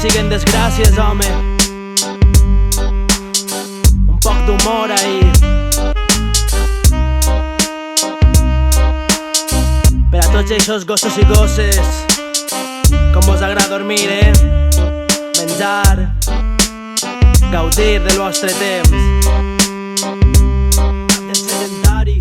siguen desgràcies, home. Un poc d'humor ahí. Per a tots eixos gossos i gosses, com vos agrada dormir, menjar, gaudir del vostre temps. Del sedentari.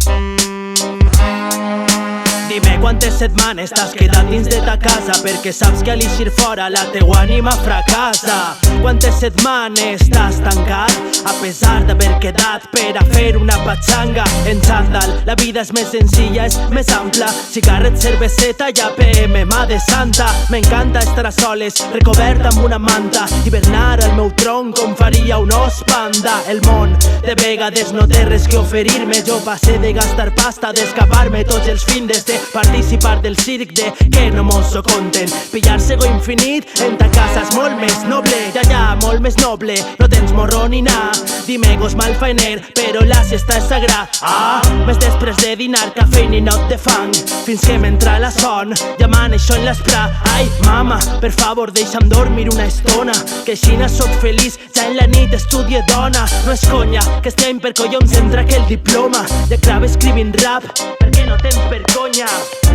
Dime quantes setmanes t'has quedat dins de ta casa perquè saps que a l'eixir fora la teua ànima fracassa. Quantes setmanes t'has tancat a pesar d'haver quedat per a fer una patxanga en xandall. La vida és més senzilla, és més ampla, cigarret, cerveseta i APM, mà de santa. M'encanta estar a soles, recobert amb una manta, hivernar al meu tronc com faria un os panda. El món de vegades no té res que oferir-me, jo passé de gastar pasta, d'escapar-me tots els findes, de participar del circ, de que no mos ho conten. Pillar sego infinit en ta casa és molt més noble, ja, molt més noble, no tens morro ni na. Dime gos malfaener, però la siesta és sagrada. Més després de dinar, cafè i ninot de fang, fins que m'entra la son, ja m'aneixo en l'espra. Ai, mama, per favor deixa'm dormir una estona, que aixina soc feliç, ja en la nit estudie dona. No és conya, que estem per collons entre aquell diploma, ja acaba escrivint rap, perquè no tens vergonya.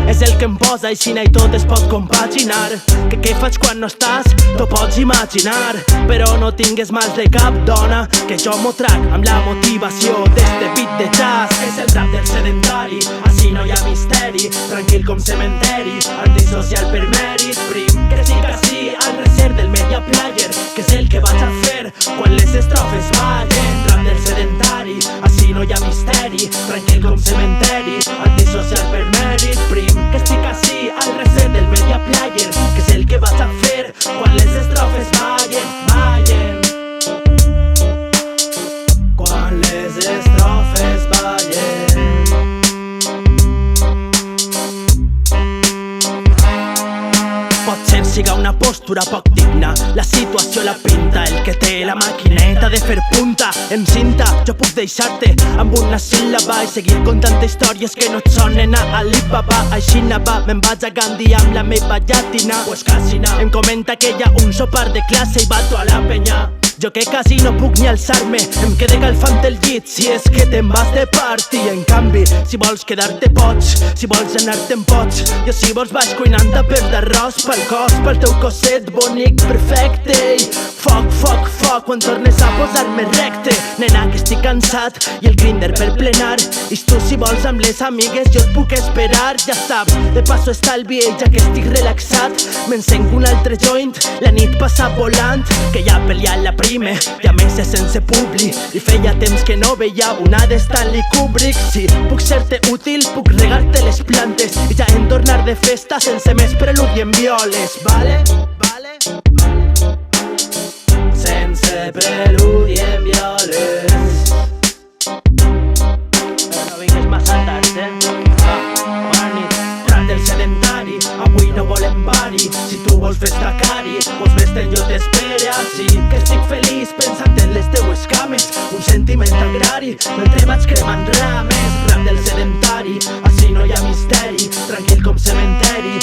És el que em posa aixina i tot es pot compaginar. Que què faig quan no estàs? T'ho pots imaginar. Però no tingues mal de cap, dona, que jo m'ho trac amb la motivació d'este beat de jazz. És el rap del sedentari, així no hi ha misteri, tranquil com cementeri, antisocial per mèrit prim. Que sí, al recer del media player, que és el que vaig a fer quan les estrofes ballen. Rap del sedentari, així no hi ha misteri, tranquil com cementeri, antisocial per mèrit prim. Que estic així al recer del media player, que és el que vaig a fer quan les estrofes ballen. Quan les estrofes ballen. Potser siga una postura poc digna, la situació la pinta el que té la maquineta de fer punta en cinta. Jo puc deixar-te amb una síl·laba i seguir contant històries que no et sonen a Alibaba. Així va, me'n vaig a Gandhi amb la meva llatina, pues quasi no. Em comenta que hi ha un sopar de classe i bato a la penya. Jo que quasi no puc ni alçar-me, em quedé calfant el llit, si és que te'n vas de party. En canvi, si vols quedar-te pots, si vols anar-te'n pots. Jo si vols vaig cuinant per d'arròs pel cos, pel teu cosset bonic, perfecte. Foc, quan tornes a posar-me recte. Nena, que estic cansat i el Grindr per plenar. I tu si vols amb les amigues jo et puc esperar. Ja saps, de passo estalvi ja que estic relaxat. M'encenc un altre joint, la nit passa volant, que ja ha peleat la prime i a més és sense publi. I feia temps que no veia una de Stanley Kubrick. Si puc ser-te útil, puc regar-te les plantes i ja en tornar de festa sense més preludi en violes. Vale? Sense preludi en violes. No vingues massa tard, Bona nit, rap del sedentari, avui no volem bari. Si tu vols festa cari, vols vés-te'n jo t'espere així. Que estic feliç pensant en les teues cames, un sentiment agrari, mentre vaig cremant rames. Rap del sedentari, així no hi ha misteri, tranquil com cementeri,